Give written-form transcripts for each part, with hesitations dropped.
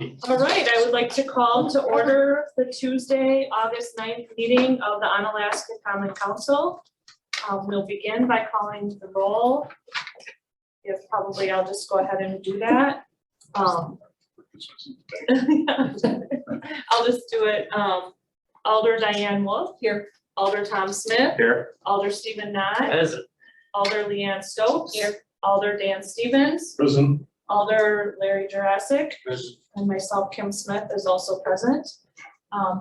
All right, I would like to call to order the Tuesday, August 9th meeting of the Onalaska Common Council. We'll begin by calling the roll. If probably I'll just go ahead and do that. I'll just do it. Alder Diane Wolf. Here. Alder Tom Smith. Here. Alder Stephen Knott. Present. Alder Leanne Stokes. Here. Alder Dan Stevens. Present. Alder Larry Jurassic. Present. And myself, Kim Smith, is also present.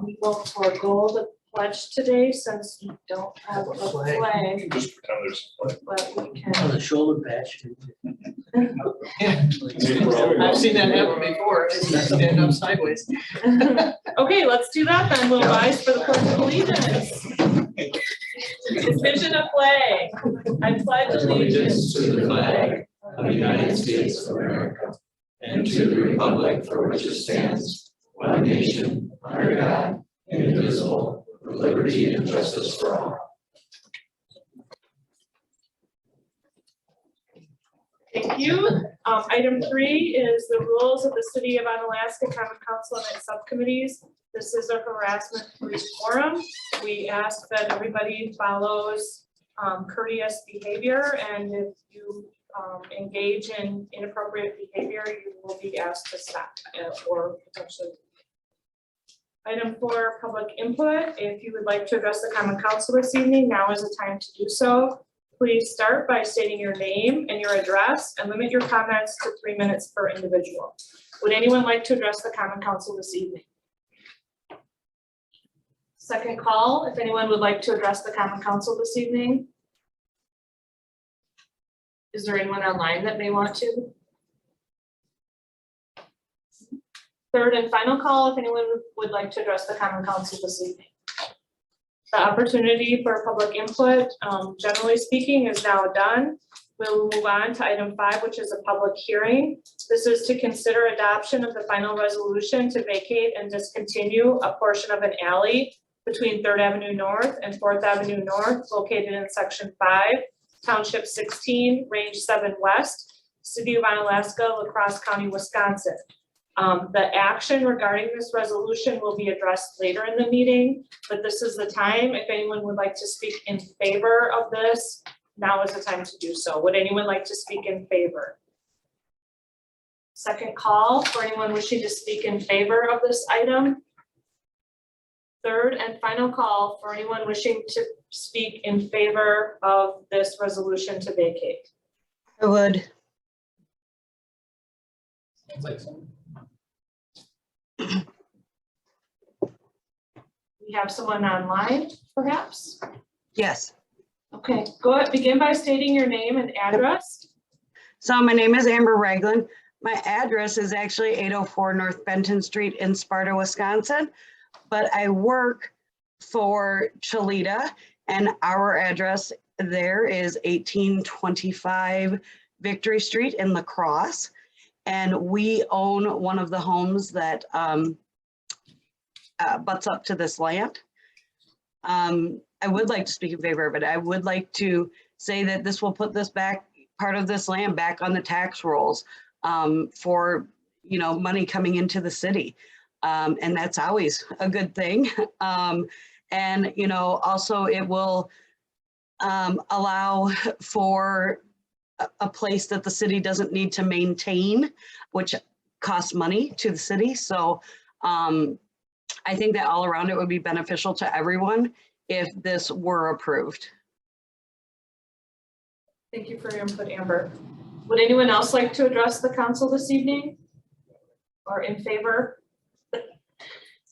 We will forego the pledge today since we don't have a flag, Just pretend there's a flag. but we On can. the shoulder patch. I've seen that happen before, stand up sideways. Okay, let's do that then. We'll rise for the pledge of allegiance. Division of flag. I pledge allegiance to the flag of the United States of America and to the republic for which it stands, one nation, under God, indivisible, with liberty and justice for all. Thank you. Item 3 is the rules of the City of Onalaska Common Council and its subcommittees. This is a harassment-free forum. We ask that everybody follows courteous behavior, and if you engage in inappropriate behavior, you will be asked to stop or potentially. Item 4, public input. If you would like to address the Common Council this evening, now is the time to do so. Please start by stating your name and your address and limit your comments to 3 minutes per individual. Would anyone like to address the Common Council this evening? Second call, if anyone would like to address the Common Council this evening. Is there anyone online that may want to? Third and final call, if anyone would like to address the Common Council this evening. The opportunity for public input, generally speaking, is now done. We'll move on to item 5, which is a public hearing. This is to consider adoption of the final resolution to vacate and discontinue a portion of an alley between 3rd Avenue North and 4th Avenue North, located in Section 5, Township 16, Range 7 West, City of Onalaska, La Crosse County, Wisconsin. The action regarding this resolution will be addressed later in the meeting, but this is the time. If anyone would like to speak in favor of this, now is the time to do so. Would anyone like to speak in favor? Second call for anyone wishing to speak in favor of this item. Third and final call for anyone wishing to speak in favor of this resolution to vacate. I would. We have someone online, perhaps? Yes. Okay, go ahead, begin by stating your name and address. So my name is Amber Ragland. My address is actually 804 North Benton Street in Sparta, Wisconsin, but I work for Cholita, and our address there is 1825 Victory Street in La Crosse. And we own one of the homes that butts up to this land. I would like to speak in favor of it. I would like to say that this will put this back, part of this land back on the tax rolls for, you know, money coming into the city. And that's always a good thing. And, you know, also it will allow for a place that the city doesn't need to maintain, which costs money to the city. So I think that all around it would be beneficial to everyone if this were approved. Thank you for your input, Amber. Would anyone else like to address the council this evening? Or in favor?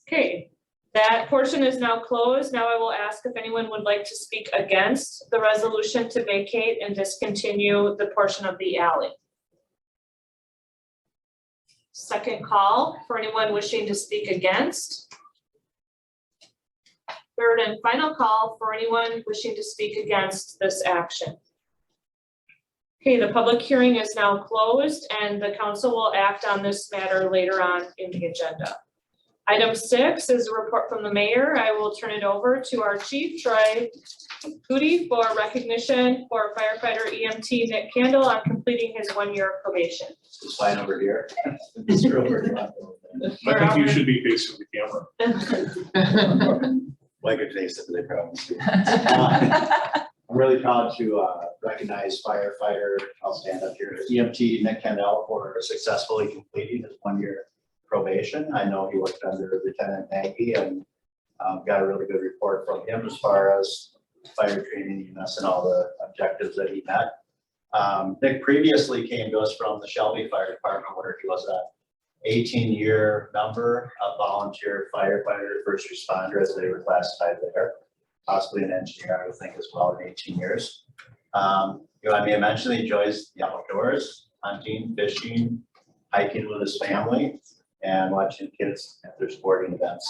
Okay, that portion is now closed. Now I will ask if anyone would like to speak against the resolution to vacate and discontinue the portion of the alley. Second call for anyone wishing to speak against. Third and final call for anyone wishing to speak against this action. Okay, the public hearing is now closed and the council will act on this matter later on in the agenda. Item 6 is a report from the mayor. I will turn it over to our chief, Troy Goody, for recognition for firefighter EMT Nick Candle on completing his 1-year probation. It's fine over here. Mr. Over. I think you should be facing the camera. Like a taste of the promise. I'm really proud to recognize firefighter, I'll stand up here, EMT Nick Kendall for successfully completing his 1-year probation. I know he worked under Lieutenant Nagy and got a really good report from him as far as fire training, EMS, and all the objectives that he met. Nick previously came to us from the Shelby Fire Department where he was a 18-year member, a volunteer firefighter, first responder, as they were classified there. Possibly an engineer, I would think, as well in 18 years. You know, I may mention he enjoys the outdoors, hunting, fishing, hiking with his family, and watching kids at their sporting events.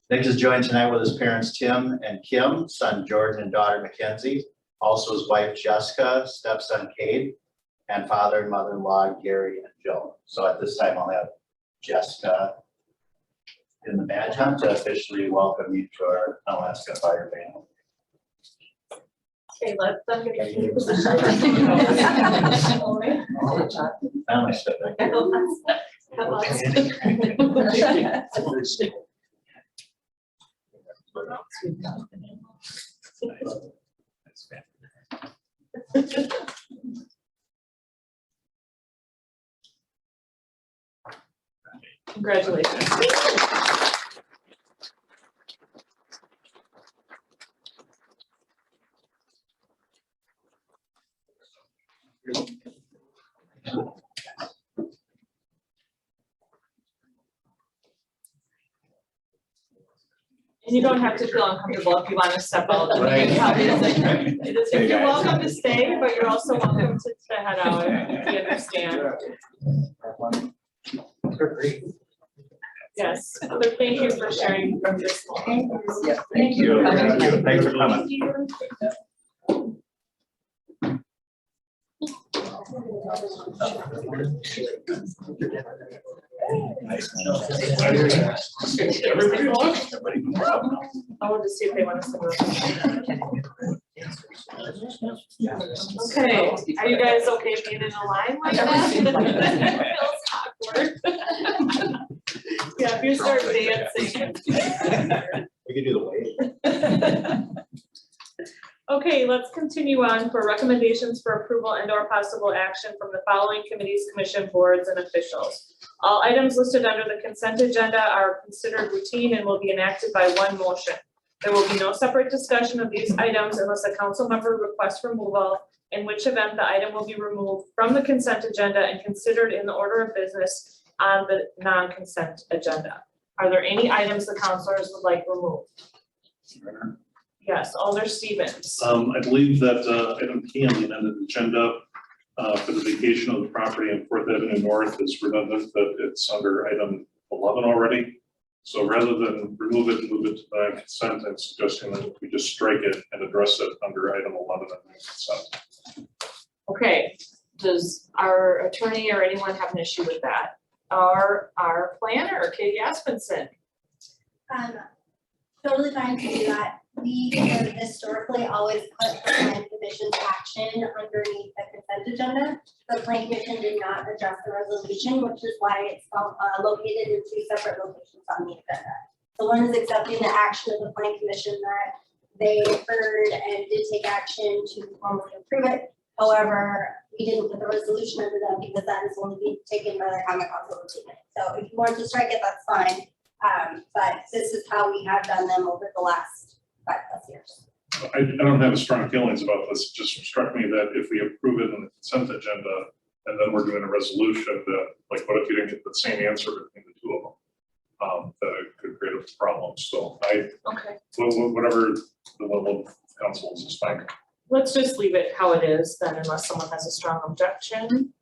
Nick is joined tonight with his parents, Tim and Kim, son Jordan and daughter Mackenzie, also his wife Jessica, stepson Cade, and father and mother-in-law Gary and Joe. So at this time, I'll have Jessica in the badge hunt to officially welcome you to our Alaska Fire Band. Okay, let them get into position. Family stuff. Congratulations. And you don't have to feel uncomfortable if you want to step out. Right. You're welcome to stay, but you're also welcome to head out if you understand. Yes, but thank you for sharing from your school. Thank you. Thanks for coming. Everybody lost? I want to see if they want to sit around. Okay, are you guys okay being in a line like that? It feels awkward. Yeah, if you start dancing. We can do the wave. Okay, let's continue on for recommendations for approval and or possible action from the following committees, commission, boards, and officials. All items listed under the consent agenda are considered routine and will be enacted by one motion. There will be no separate discussion of these items unless a council member requests removal, in which event the item will be removed from the consent agenda and considered in the order of business on the non-consent agenda. Are there any items the councilors would like removed? Yes, Alder Stevens. I believe that item P on the amended agenda for the vacation of the property on 4th Avenue North is redundant, but it's under item 11 already. So rather than remove it and move it to the consent, I'm suggesting that we just strike it and address it under item 11 on the consent. Okay, does our attorney or anyone have an issue with that? Our planner, Kate Aspenson. Totally fine to do that. We have historically always put the plan commission's action underneath the consent agenda. The plan commission did not address the resolution, which is why it's located in 2 separate locations on the agenda. So one is accepting the action of the plan commission that they heard and did take action to formally approve it. However, we didn't put the resolution under that because that is only being taken by the common council routine. So if you want to strike it, that's fine. But this is how we have done them over the last 5+ years. I don't have strong feelings about this. It just struck me that if we approve it in the consent agenda and then we're doing a resolution that, like, what if you didn't get the same answer between the 2 of them? That it could create a problem. So Okay, whatever the level of council is fine. let's just leave it how it is then unless someone has a strong objection.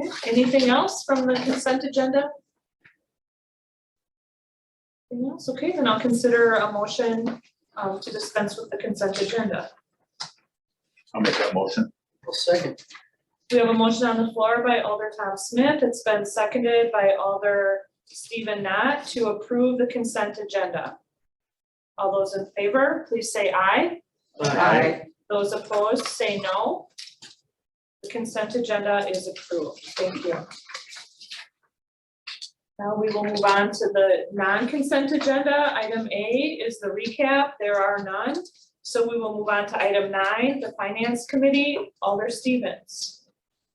Okay, anything else from the consent agenda? Anything else? Okay, then I'll consider a motion to dispense with the consent agenda. I'll make that motion. Second. We have a motion on the floor by Alder Tom Smith. It's been seconded by Alder Stephen Knott to approve the consent agenda. All those in favor, please say aye. Aye. Those opposed, say no. The consent agenda is approved. Thank you. Now we will move on to the non-consent agenda. Item A is the recap. There are none. So we will move on to item 9, the Finance Committee. Alder Stevens.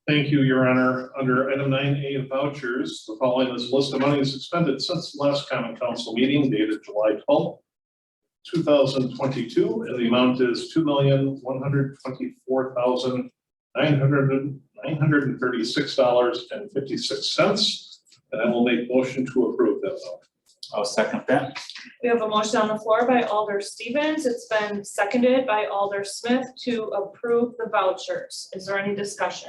Thank you, Your Honor. Under item 9A vouchers, the following is a list of monies expended since the last common council meeting dated July 12th, 2022, and the amount is $2,124,936.56. And I will make motion to approve that vote. I'll second that. We have a motion on the floor by Alder Stevens. It's been seconded by Alder Smith to approve the vouchers. Is there any discussion?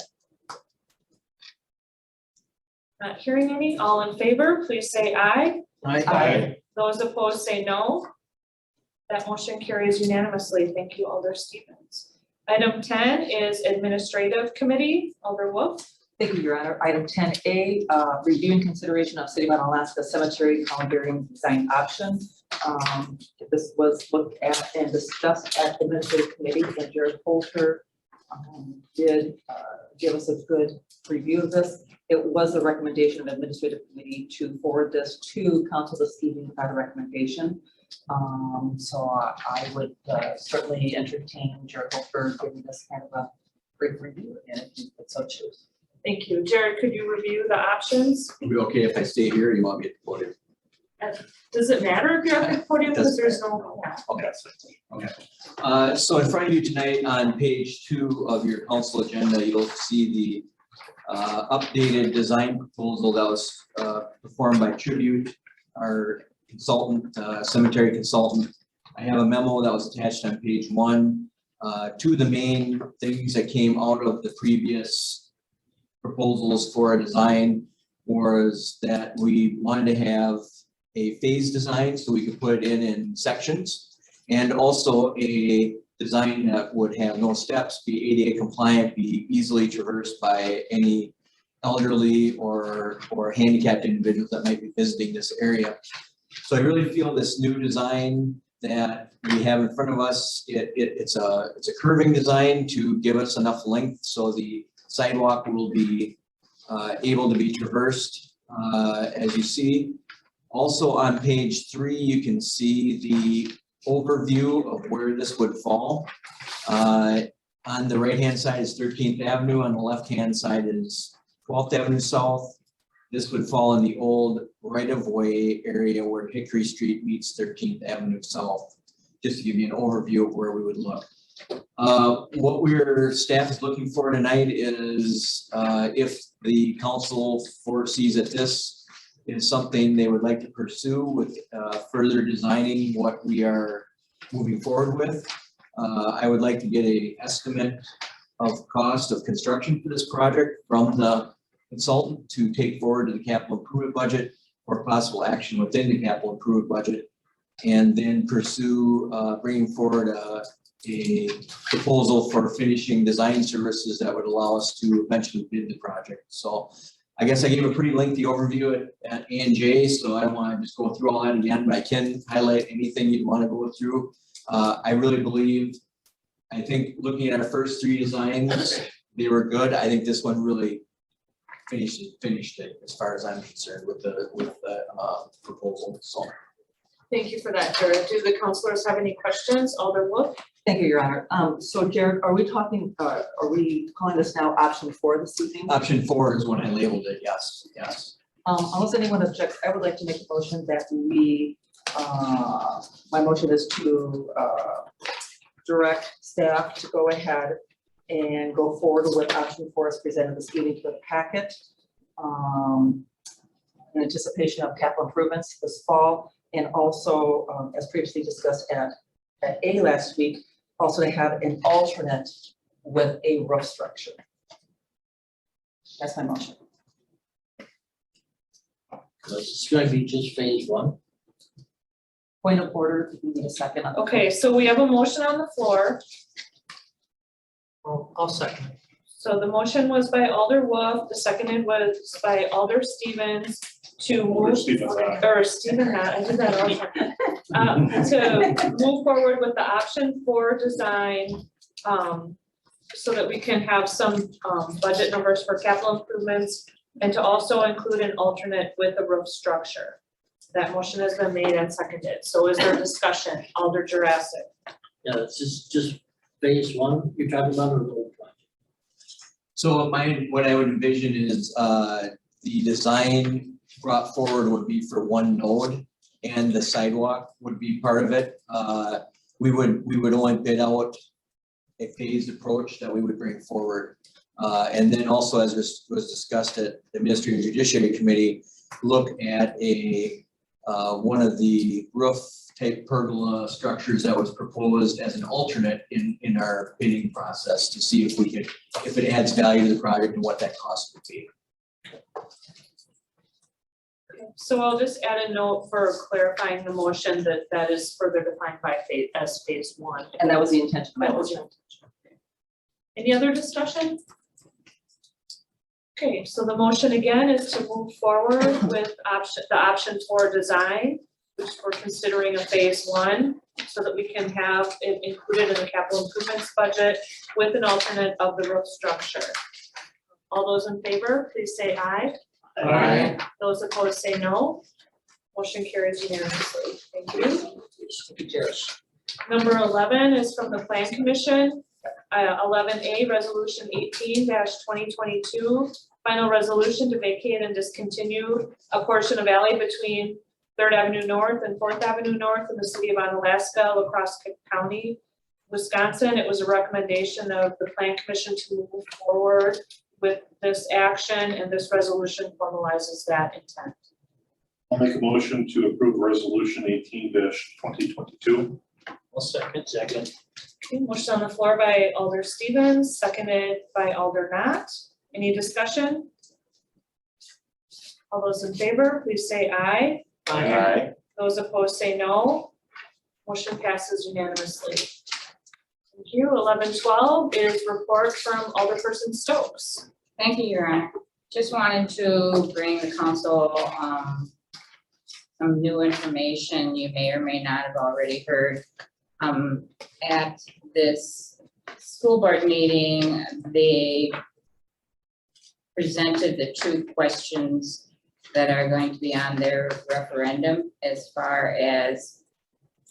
Not hearing any. All in favor, please say aye. Aye. Those opposed say no. That motion carries unanimously. Thank you, Alder Stevens. Item 10 is Administrative Committee. Alder Wolf. Thank you, Your Honor. Item 10A, review and consideration of City of Onalaska Cemetery columbarium design option. This was looked at and discussed at Administrative Committee, and Jared Polter did give us a good review of this. It was a recommendation of Administrative Committee to forward this to Council this evening without a recommendation. So I would certainly entertain Jared Polter giving this kind of a brief review, and if you would so choose. Thank you. Jared, could you review the options? Are we okay if I stay here or you want me at the podium? Does it matter if you're at the podium because there's no? Okay. So in front of you tonight on page 2 of your council agenda, you'll see the updated design proposal that was performed by Tribute, our consultant, cemetery consultant. I have a memo that was attached on page 1. Two of the main things that came out of the previous proposals for a design was that we wanted to have a phase design so we could put it in sections, and also a design that would have no steps, be ADA compliant, be easily traversed by any elderly or handicapped individuals that might be visiting this area. So I really feel this new design that we have in front of us, it's a curving design to give us enough length so the sidewalk will be able to be traversed, as you see. Also on page 3, you can see the overview of where this would fall. On the right-hand side is 13th Avenue, on the left-hand side is 12th Avenue South. This would fall in the old right-of-way area where Hickory Street meets 13th Avenue South, just to give you an overview of where we would look. What staff is looking for tonight is if the council foresees that this is something they would like to pursue with further designing what we are moving forward with. I would like to get an estimate of cost of construction for this project from the consultant to take forward to the capital improvement budget or possible action within the capital improvement budget, and then pursue bringing forward a proposal for finishing design services that would allow us to eventually bid the project. So I guess I gave a pretty lengthy overview at A&J, so I don't want to just go through all that again, but I can highlight anything you'd want to go through. I really believe, I think looking at our first 3 designs, they were good. I think this one really finished it as far as I'm concerned with the proposal. So. Thank you for that, Jared. Do the councilors have any questions? Alder Wolf? Thank you, Your Honor. So Jared, are we calling this now option 4 this evening? Option 4 is what I labeled it, yes. Unless anyone objects, I would like to make a motion that we, my motion is to direct staff to go ahead and go forward with option 4 as presented this evening to the packet. In anticipation of capital improvements this fall, and also, as previously discussed at A last week, also to have an alternate with a roof structure. That's my motion. It's going to be just phase 1. Point of order, we need a second. Okay, so we have a motion on the floor. I'll second. So the motion was by Alder Wolf, the seconded was by Alder Stevens to Or move, Stephen Hack. or Stephen Hack, I did that all the time. To move forward with the option for design, so that we can have some, budget numbers for capital improvements, and to also include an alternate with a roof structure. That motion has been made and seconded, so is there discussion, Alder Jurassic? Yeah, it's just phase one you're talking about or the whole project? So what I would envision is, the design brought forward would be for one node and the sidewalk would be part of it. We would only bid out a phased approach that we would bring forward. And then also, as was discussed at the Administrative Judiciary Committee, look at one of the roof type pergola structures that was proposed as an alternate in our bidding process to see if it adds value to the project and what that cost would be. So I'll just add a note for clarifying the motion that is further defined by phase one. And that was the intention of my That was motion. Any other discussion? Okay, so the motion again is to move forward with the option for design, which we're considering a phase one, so that we can have it included in the capital improvements budget with an alternate of the roof structure. All those in favor, please say aye. Aye. Those opposed say no. Motion carries unanimously. Thank you. Yes. Number 11 is from the Plan Commission. 11A, Resolution 18-2022, final resolution to vacate and discontinue a portion of alley between 3rd Avenue North and 4th Avenue North in the city of Onalaska, La Crosse County, Wisconsin. It was a recommendation of the Plan Commission to move forward with this action, and this resolution formalizes that intent. I'll make a motion to approve resolution 18-2022. I'll second. Okay, motion on the floor by Alder Stevens, seconded by Alder Knott. Any discussion? All those in favor, please say aye. Aye. Those opposed say no. Motion passes unanimously. Thank you. 11-12 is report from Alderperson Stokes. Thank you, Your Honor. Just wanted to bring the council some new information you may or may not have already heard. At this school board meeting, they presented the two questions that are going to be on their referendum, as far as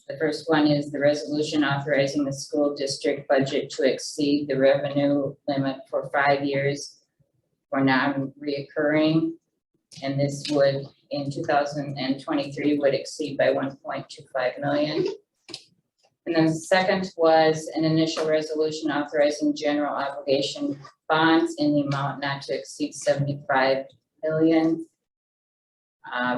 the first one is the resolution authorizing the school district budget to exceed the revenue limit for 5 years for non-reoccurring. And this would, in 2023, would exceed by 1.25 million. And then the second was an initial resolution authorizing general obligation bonds in the amount not to exceed 75 million.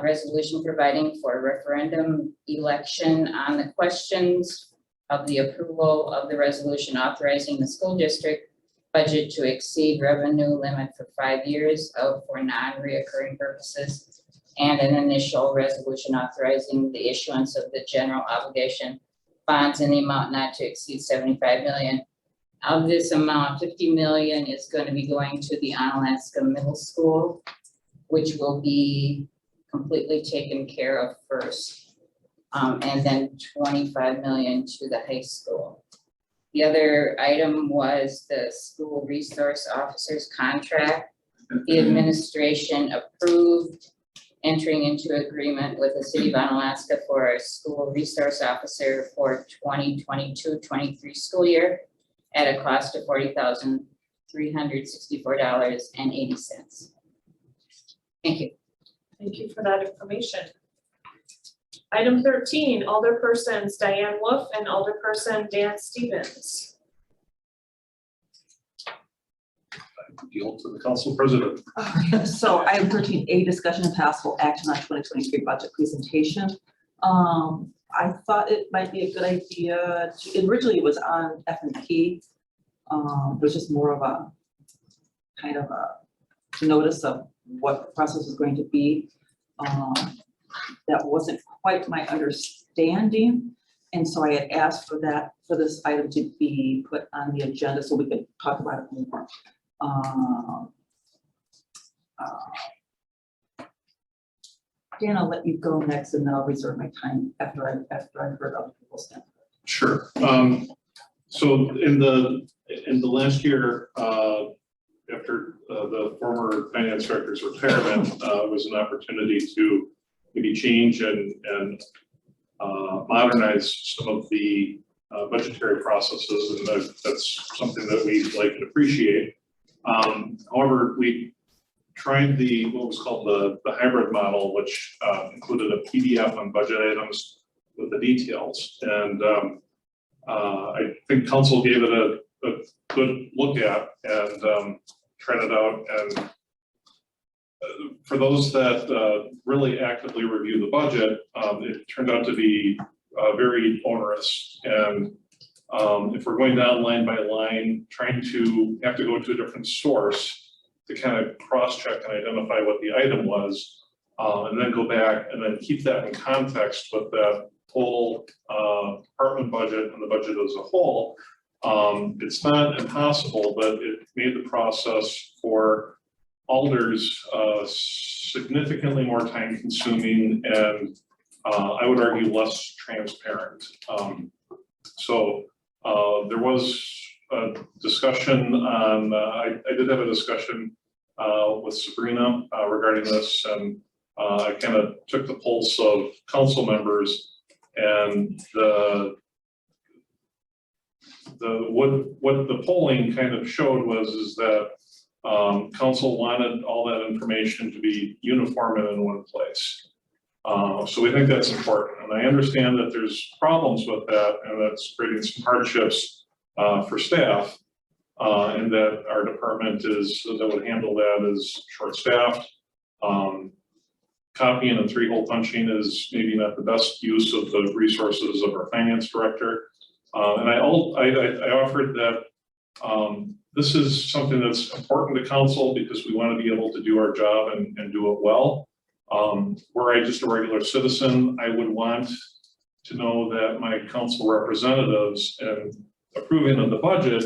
Resolution providing for a referendum election on the questions of the approval of the resolution authorizing the school district budget to exceed revenue limit for 5 years for non-reoccurring purposes, and an initial resolution authorizing the issuance of the general obligation bonds in the amount not to exceed 75 million. Of this amount, 50 million is going to be going to the Onalaska Middle School, which will be completely taken care of first, and then 25 million to the high school. The other item was the school resource officer's contract. The administration approved entering into agreement with the city of Onalaska for a school resource officer for 2022-23 school year at a cost of $40,364.80. Thank you. Thank you for that information. Item 13, Alderpersons Diane Wolf and Alderperson Dan Stevens. Yield to the council president. So item 13A, discussion and possible action on 2023 budget presentation. I thought it might be a good idea to, originally it was on F&P. It was just more of a kind of a notice of what the process was going to be. That wasn't quite my understanding. And so I had asked for that, for this item to be put on the agenda so we could talk about it more. Dan, I'll let you go next and then I'll reserve my time after I've heard other people's stuff. Sure. So in the last year, after the former finance director's retirement, was an opportunity to maybe change and modernize some of the budgetary processes, and that's something that we like and appreciate. However, we tried what was called the hybrid model, which included a PDF on budget items with the details. And I think council gave it a good look at and tried it out. And for those that really actively review the budget, it turned out to be very onerous. And if we're going down line by line, trying to have to go to a different source to kind of cross-check and identify what the item was, and then go back and then keep that in context with the whole department budget and the budget as a whole. It's not impossible, but it made the process for alders significantly more time consuming and I would argue less transparent. So there was a discussion on, I did have a discussion with Sabrina regarding this, and I kind of took the pulse of council members, and what the polling kind of showed is that council wanted all that information to be uniform and in one place. So we think that's important, and I understand that there's problems with that, and that's creating some hardships for staff, and that our department that would handle that is short-staffed. Copying and three-hole punching is maybe not the best use of the resources of our finance director. And I offered that this is something that's important to council because we want to be able to do our job and do it well. Were I just a regular citizen, I would want to know that my council representatives and approving of the budget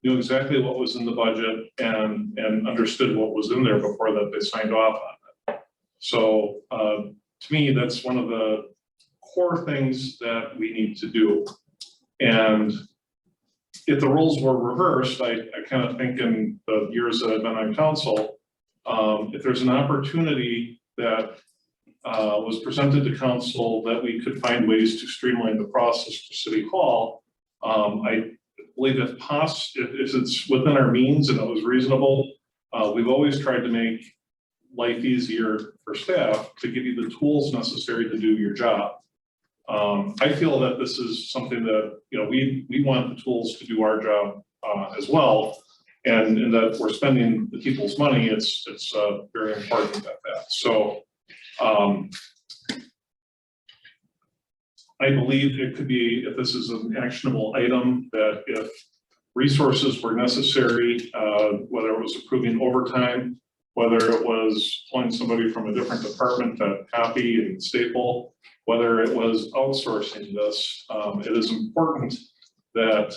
knew exactly what was in the budget and understood what was in there before that they signed off on it. So to me, that's one of the core things that we need to do. And if the roles were reversed, I kind of think in the years that I've been on council, if there's an opportunity that was presented to council that we could find ways to streamline the process for City Hall, I believe if it's within our means and it was reasonable, we've always tried to make life easier for staff to give you the tools necessary to do your job. I feel that this is something that, we want the tools to do our job as well. And in that we're spending the people's money, it's very important at that. So I believe it could be, if this is an actionable item, that if resources were necessary, whether it was approving overtime, whether it was pulling somebody from a different department to copy and staple, whether it was outsourcing this, it is important that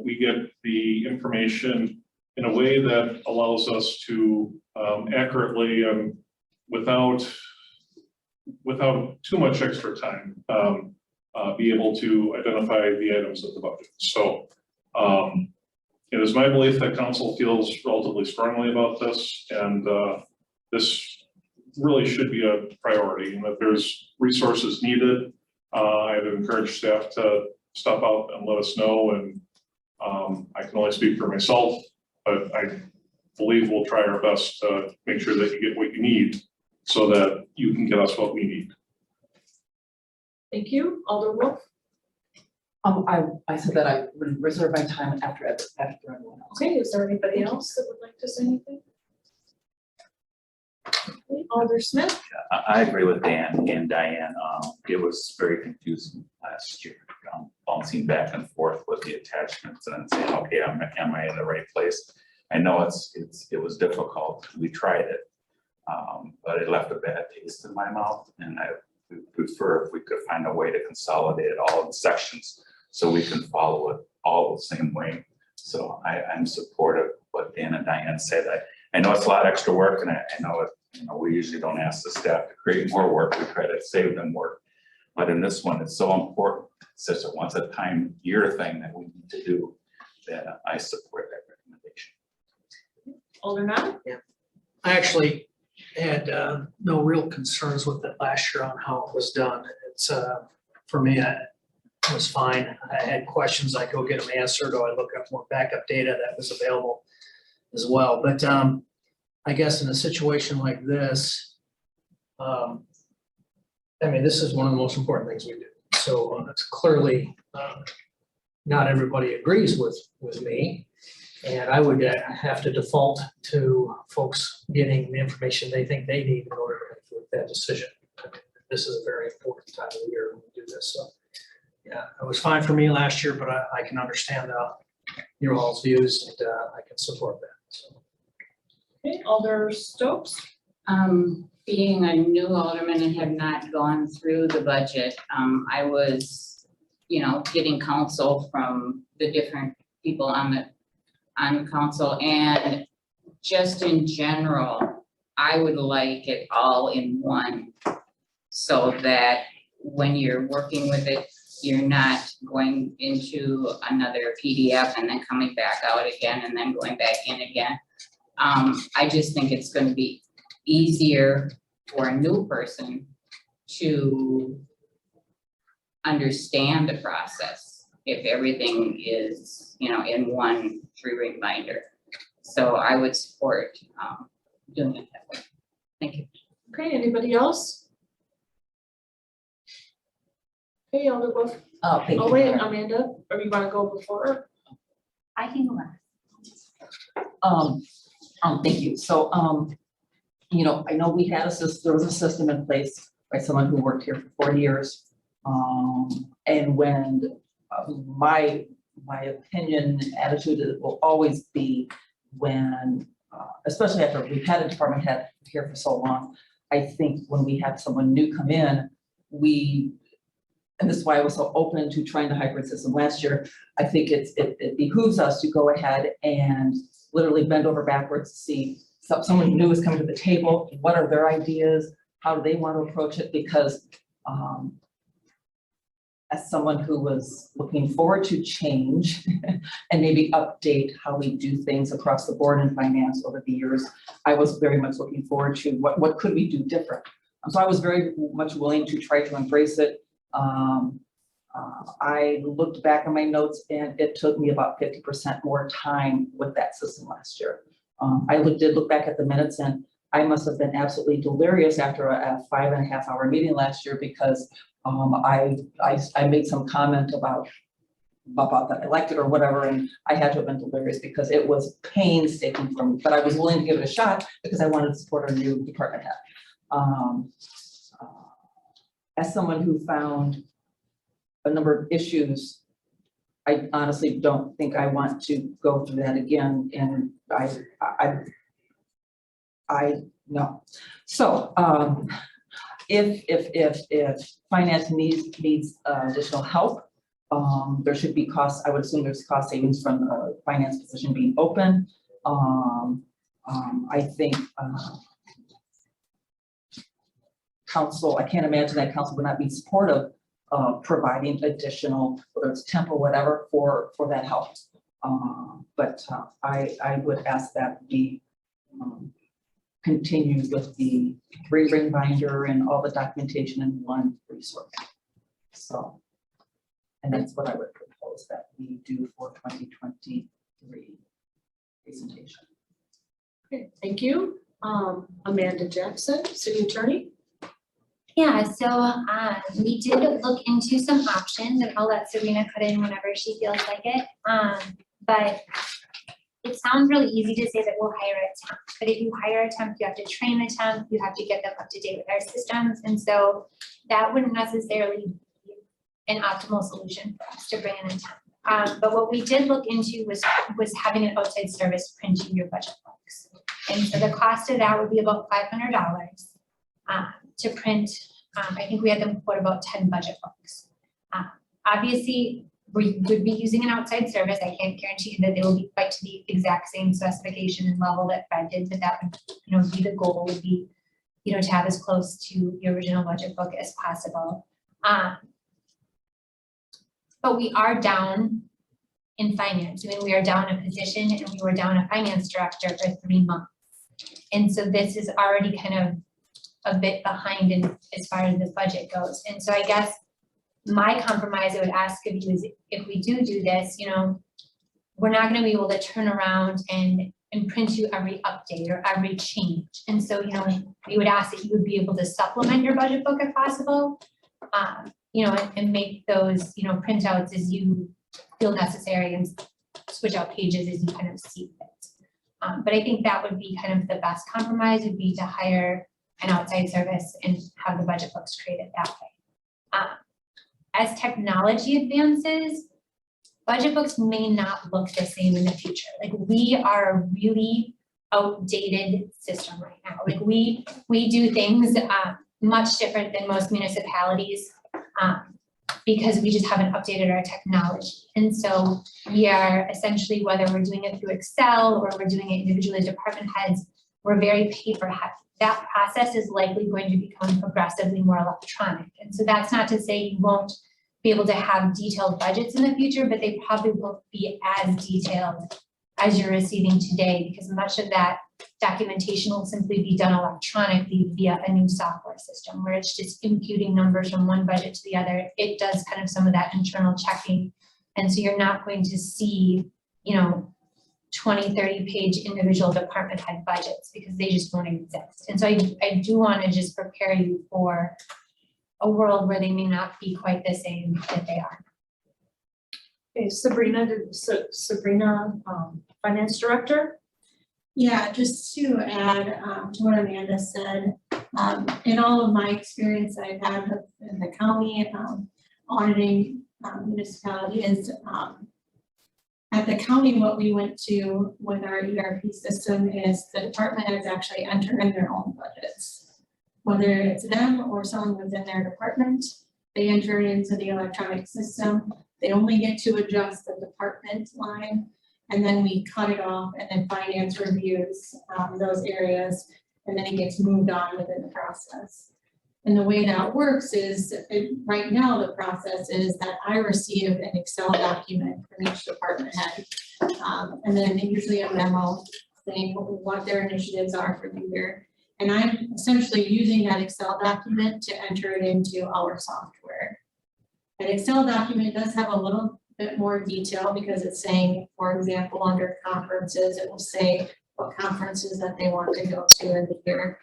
we get the information in a way that allows us to accurately and without too much extra time, be able to identify the items of the budget. So it is my belief that council feels relatively strongly about this, and this really should be a priority. And if there's resources needed, I'd encourage staff to stop out and let us know. And I can only speak for myself, but I believe we'll try our best to make sure that you get what you need so that you can get us what we need. Thank you. Alder Wolf. I said that I would reserve my time after everyone else. Okay, is there anybody else that would like to say anything? Okay, Alder Smith. I agree with Dan and Diane. It was very confusing last year, bouncing back and forth with the attachments and saying, okay, am I in the right place? I know it was difficult. We tried it, but it left a bad taste in my mouth, and I would prefer if we could find a way to consolidate it all in sections so we can follow it all the same way. So I'm supportive of what Dan and Diane said. I know it's a lot of extra work, and I know You know, we usually don't ask the staff to create more work, we try to save them work. But in this one, it's so important, it's just a once a time year thing that we need to do, that I support that recommendation. Alderman? I actually had no real concerns with it last year on how it was done. It's, for me, it was fine. I had questions, I go get them answered, or I look up more backup data that was available as well. But I guess in a situation like this, I mean, this is one of the most important things we do. So it's clearly, not everybody agrees with me. And I would have to default to folks getting the information they think they need in order to make that decision. This is a very important time of the year when we do this, so. Yeah, it was fine for me last year, but I can understand your all's views and I can support that, so. Okay, Alder Stokes? Being a new alderman and have not gone through the budget, I was, getting counsel from the different people on the council, and just in general, I would like it all in one, so that when you're working with it, you're not going into another PDF and then coming back out again and then going back in again. I just think it's going to be easier for a new person to understand the process if everything is, in one 3-ring binder. So I would support doing it that way. Thank you. Okay, anybody else? Okay, Alder Wolf. Thank you. Oh, wait, Amanda, or you wanna go before? I can go last. Thank you. So, I know we had there was a system in place by someone who worked here for 40 years. And when my opinion, attitude will always be when, especially after we've had a department head here for so long, I think when we have someone new come in, and this is why I was so open to trying the hybrid system last year, I think it behooves us to go ahead and literally bend over backwards to see someone new is coming to the table, what are their ideas, how do they want to approach it, because as someone who was looking forward to change and maybe update how we do things across the board in finance over the years, I was very much looking forward to what could we do different. So I was very much willing to try to embrace it. I looked back on my notes and it took me about 50% more time with that system last year. I did look back at the minutes and I must have been absolutely delirious after a 5.5-hour meeting last year, because I made some comment about that I liked it or whatever, and I had to have been delirious because it was painstaking for me, but I was willing to give it a shot because I wanted to support our new department head. As someone who found a number of issues, I honestly don't think I want to go through that again, and I know. So if finance needs additional help, there should be costs. I would assume there's cost savings from the finance position being open. I think council, I can't imagine that council would not be supportive of providing additional, whether it's temp or whatever, for that help. But I would ask that we continue with the 3-ring binder and all the documentation in one resource. So, and that's what I would propose that we do for 2023 presentation. Okay, thank you. Amanda Jackson, City Attorney. Yeah, so we did look into some options, and I'll let Serena cut in whenever she feels like it. But it sounds really easy to say that we'll hire a temp, but if you hire a temp, you have to train the temp, you have to get them up to date with our systems, and so that wouldn't necessarily be an optimal solution for us to bring in a temp. But what we did look into was having an outside service printing your budget books, and so the cost of that would be about $500 to print. I think we had them quote about 10 budget books. Obviously, we would be using an outside service. I can't guarantee you that they will be quite to the exact same specification and level that Fred did, but that would, be the goal, would be to have as close to the original budget book as possible. But we are down in finance. I mean, we are down a position and we were down a finance director for 3 months. And so this is already kind of a bit behind in as far as this budget goes. And so I guess my compromise I would ask of you is if we do this, we're not gonna be able to turn around and print you every update or every change. And so, we would ask that you would be able to supplement your budget book if possible. And make those, printouts as you feel necessary and switch out pages as you kind of see fit. But I think that would be kind of the best compromise would be to hire an outside service and have the budget books created that way. As technology advances, budget books may not look the same in the future. Like we are a really outdated system right now. Like we do things much different than most municipalities because we just haven't updated our technology. And so we are essentially, whether we're doing it through Excel or we're doing it individually as department heads, we're very paper heavy. That process is likely going to become progressively more electronic. And so that's not to say you won't be able to have detailed budgets in the future, but they probably won't be as detailed as you're receiving today because much of that documentation will simply be done electronically via a new software system where it's just imputing numbers from one budget to the other. It does kind of some of that internal checking. And so you're not going to see, 20, 30 page individual department head budgets because they just won't exist. And so I do want to just prepare you for a world where they may not be quite the same that they are. Okay, Sabrina, Finance Director. Yeah, just to add to what Amanda said, in all of my experience I've had in the county auditing municipalities, at the county, what we went to with our ERP system is the department heads actually enter in their own budgets. Whether it's them or someone within their department, they enter it into the electronic system. They only get to adjust the department line, and then we cut it off, and then finance reviews those areas, and then it gets moved on within the process. And the way that works is, right now, the process is that I receive an Excel document from each department head, and then usually a memo saying what their initiatives are for the year. And I'm essentially using that Excel document to enter it into our software. An Excel document does have a little bit more detail because it's saying, for example, under conferences, it will say what conferences that they want to go to in the year.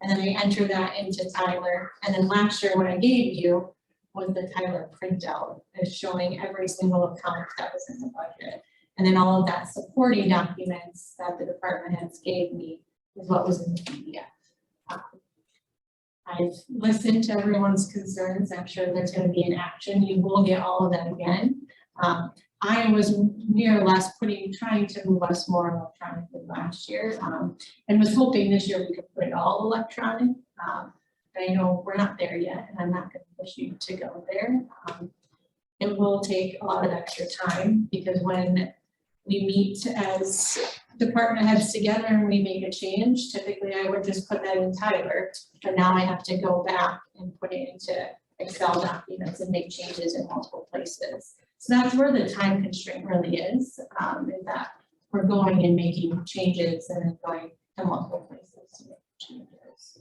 And then I enter that into Tyler. And then last year, what I gave you was the Tyler printout. It's showing every single account that was in the budget. And then all of that supporting documents that the department heads gave me is what was in the PDF. I've listened to everyone's concerns. I'm sure there's going to be an action. You will get all of that again. I was more or less trying to move us more electronically last year, and was hoping this year we could put it all electronic. I know we're not there yet, and I'm not going to push you to go there. It will take a lot of extra time because when we meet as department heads together and we make a change, typically I would just put that in Tyler, but now I have to go back and put it into Excel documents and make changes in multiple places. So that's where the time constraint really is that we're going and making changes and then going to multiple places to make changes.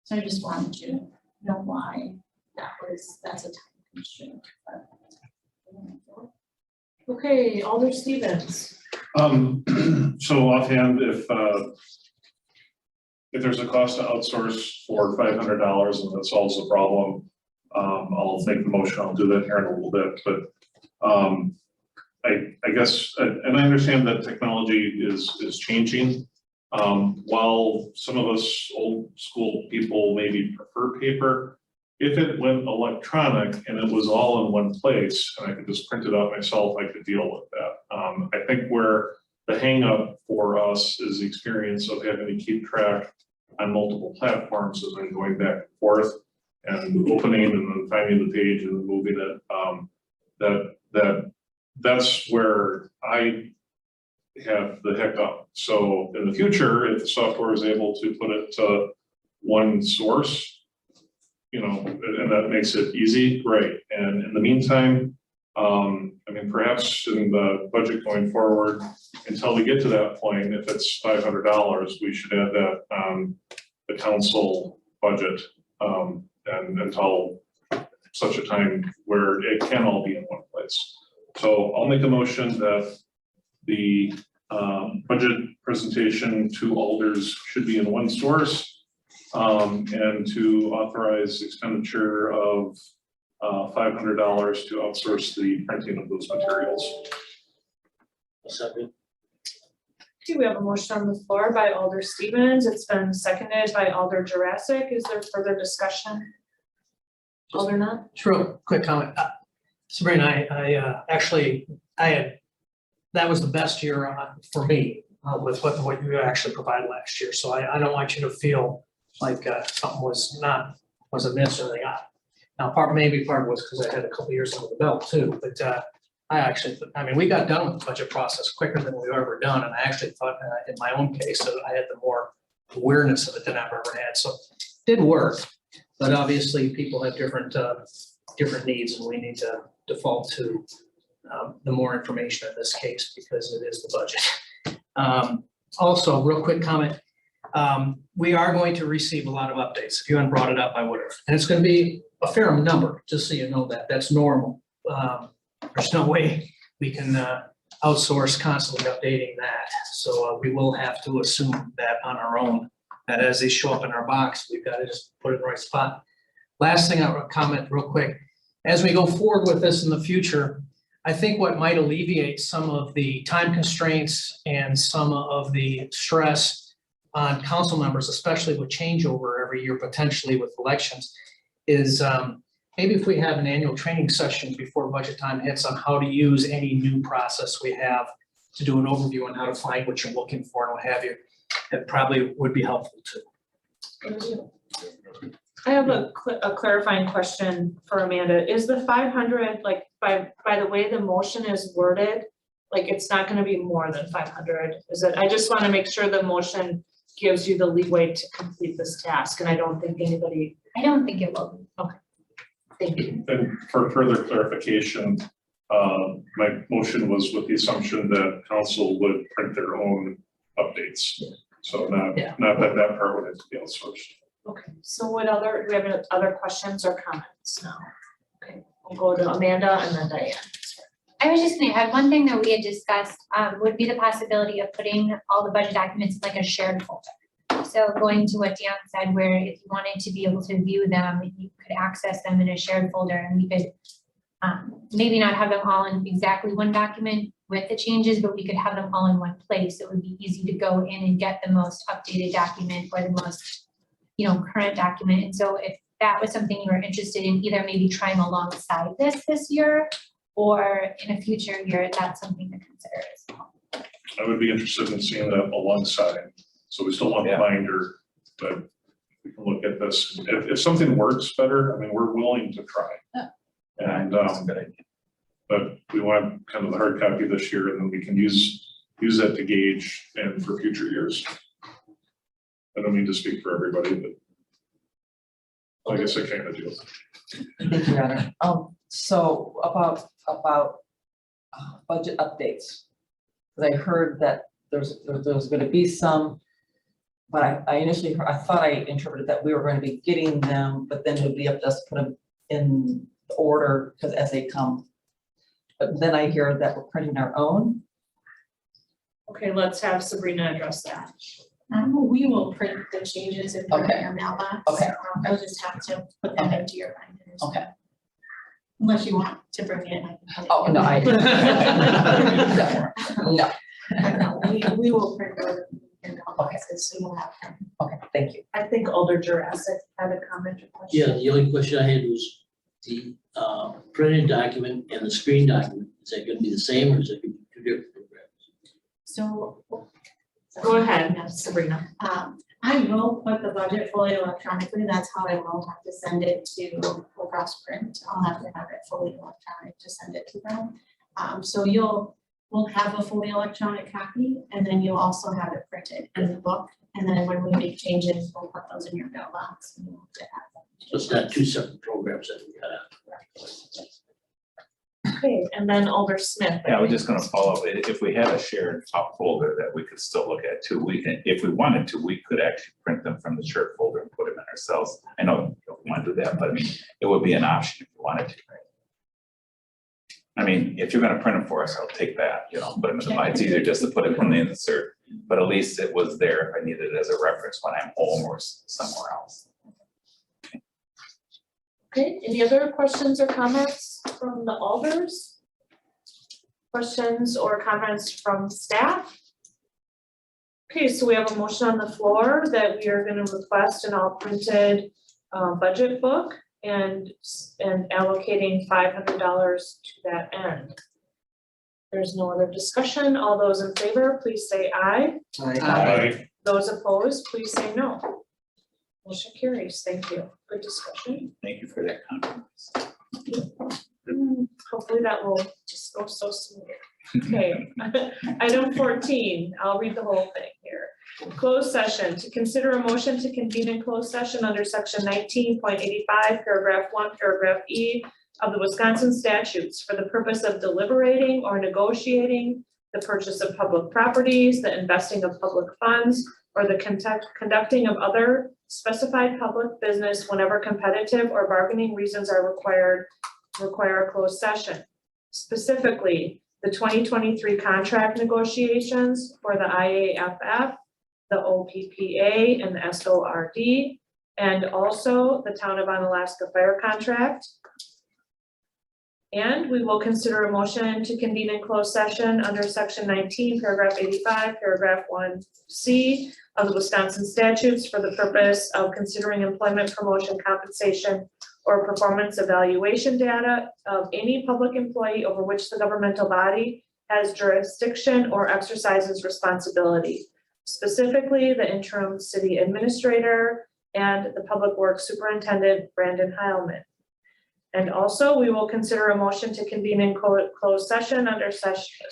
So I just wanted to know why that's a time constraint. Okay, Alder Stevens. So offhand, if there's a cost to outsource for $500 and that solves the problem, I'll make the motion. I'll do that here in a little bit, but I guess, and I understand that technology is changing. While some of us old school people maybe prefer paper, if it went electronic and it was all in one place and I could just print it out myself, I could deal with that. I think where the hang up for us is the experience of having to keep track on multiple platforms and then going back and forth and opening and then finding the page and moving it. That's where have the hiccup. So in the future, if the software is able to put it to one source, you know, and that makes it easy, great. And in the meantime, I mean, perhaps in the budget going forward, until we get to that point, if it's $500, we should add that the council budget, and until such a time where it can all be in one place. So I'll make a motion that the budget presentation to alders should be in one source, and to authorize expenditure of $500 to outsource the printing of those materials. Okay, we have a motion on the floor by Alder Stevens. It's been seconded by Alder Jurassic. Is there further discussion? Alder not? True, quick comment. Sabrina, that was the best year for me with what you actually provided last year. So I don't want you to feel like something was amiss or they got. Now, maybe part was because I had a couple years under the belt too, but I mean, we got done with the budget process quicker than we've ever done. And I actually thought in my own case that I had the more awareness of it than I've ever had. So it did work, but obviously people have different needs and we need to default to the more information in this case because it is the budget. Also, real quick comment. We are going to receive a lot of updates. If you hadn't brought it up, I would have. And it's going to be a fair number, just so you know that. That's normal. There's no way we can outsource constantly updating that. So we will have to assume that on our own, that as they show up in our box, we've got to just put it in the right spot. Last thing I want to comment real quick. As we go forward with this in the future, I think what might alleviate some of the time constraints and some of the stress on council members, especially with changeover every year, potentially with elections, is maybe if we have an annual training session before budget time hits on how to use any new process we have to do an overview on how to find what you're looking for and what have you, it probably would be helpful too. I have a clarifying question for Amanda. Is the 500, like by the way the motion is worded, like it's not gonna be more than 500? Is it, I just wanna make sure the motion gives you the leeway to complete this task, and I don't think anybody. I don't think it will. Okay. Thank you. And for further clarification, my motion was with the assumption that council would print their own updates. So not that part would have to be outsourced. Okay, so do we have other questions or comments now? Okay, we'll go to Amanda and then Diane. I was just gonna add, one thing that we had discussed would be the possibility of putting all the budget documents in like a shared folder. So going to what Dan said, where if you wanted to be able to view them, you could access them in a shared folder, and we could maybe not have them all in exactly one document with the changes, but we could have them all in one place. It would be easy to go in and get the most updated document or the most, current document. And so if that was something you were interested in, either maybe trying alongside this year, or in a future year, that's something to consider as well. I would be interested in seeing that alongside. So we still want the binder, but we can look at this. If something works better, I mean, we're willing to try. Yeah. And, but we want kind of the hard copy this year, and then we can use that to gauge and for future years. I don't mean to speak for everybody, but I guess I kind of do. Thank you, Heather. So about budget updates. Because I heard that there's going to be some, but I initially heard, I thought I interpreted that we were going to be getting them, but then it would be up to us to put them in order because as they come. But then I hear that we're printing our own. Okay, let's have Sabrina address that. We will print the changes in your mailbox. Okay. I'll just have to put them into your binders. Okay. Unless you want to bring it in. I can Oh, no, I. No. No, we will print those in the boxes, so you'll have them. Okay, thank you. I think Alder Jurassic had a comment or question. Yeah, the only question I had was the printed document and the screen document. Is that going to be the same or is it going to be two different programs? So. Go ahead, Sabrina. I will put the budget fully electronically. That's how I will have to send it to Lacrosse Print. I'll have to have it fully electronic to send it to them. So you'll will have a fully electronic copy, and then you'll also have it printed in the book. And then when we make changes, we'll put those in your mailbox. And you'll get that. So it's not two separate programs that we got. Okay, and then Alder Smith. Yeah, I was just gonna follow up, if we have a shared top folder that we could still look at too, we can, if we wanted to, we could actually print them from the shared folder and put them in ourselves. I know you don't want to do that, but I mean, it would be an option if you wanted to. I mean, if you're gonna print them for us, I'll take that, you know, put them in the mind, it's easier just to put it in the insert, but at least it was there if I needed it as a reference when I'm home or somewhere else. Okay, any other questions or comments from the alders? Questions or comments from staff? Okay, so we have a motion on the floor that we are gonna request an all printed budget book and allocating $500 to that end. There's no other discussion. All those in favor, please say aye. Aye. Those opposed, please say no. Motion carries. Thank you. Good discussion. Thank you for that compromise. Hopefully that will just go so smooth. Okay, item 14, I'll read the whole thing here. Closed session, to consider a motion to convene in closed session under section 19.85, paragraph 1, paragraph E of the Wisconsin statutes for the purpose of deliberating or negotiating the purchase of public properties, the investing of public funds, or the conducting of other specified public business whenever competitive or bargaining reasons are require a closed session. Specifically, the 2023 contract negotiations for the IAFF, the OPPA, and the SORD, and also the Town of Onalaska Fire Contract. And we will consider a motion to convene in closed session under section 19, paragraph 85, paragraph 1C of the Wisconsin statutes for the purpose of considering employment, promotion, compensation, or performance evaluation data of any public employee over which the governmental body has jurisdiction or exercises responsibility. Specifically, the interim city administrator and the public works superintendent, Brandon Heilman. And also, we will consider a motion to convene in closed session under section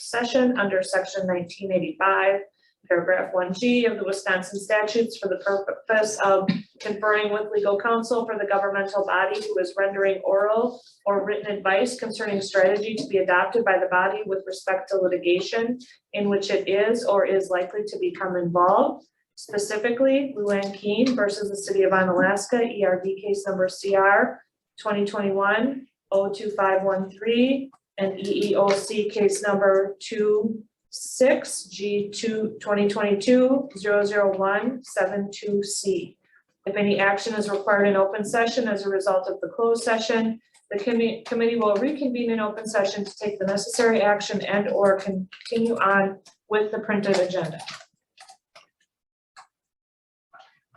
1985, paragraph 1G of the Wisconsin statutes for the purpose of conferring with legal counsel for the governmental body who is rendering oral or written advice concerning strategy to be adopted by the body with respect to litigation in which it is or is likely to become involved. Specifically, Luann Keene versus the City of Onalaska, ERB case number CR 2021-02513, and EEOC case number 26G2022-00172C. If any action is required in open session as a result of the closed session, the committee will reconvene in open session to take the necessary action and or continue on with the printed agenda.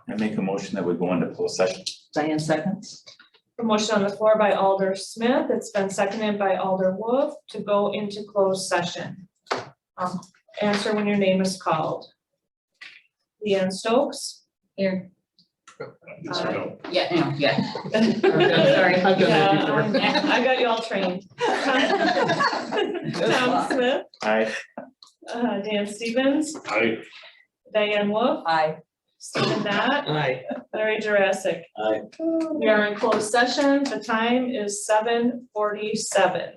I make a motion that we go into closed session. Diane seconds. A motion on the floor by Alder Smith. It's been seconded by Alder Wolf to go into closed session. Answer when your name is called. Leanne Stokes. Here. Yes or no? Yeah, no, yeah. Sorry. I've done that before. I got you all trained. Tom Smith, Aye. Dan Stevens, Aye. Diane Wolf, Aye. Stephen Dot, Aye. Larry Jurassic. Aye. We are in closed session. The time is 7:47.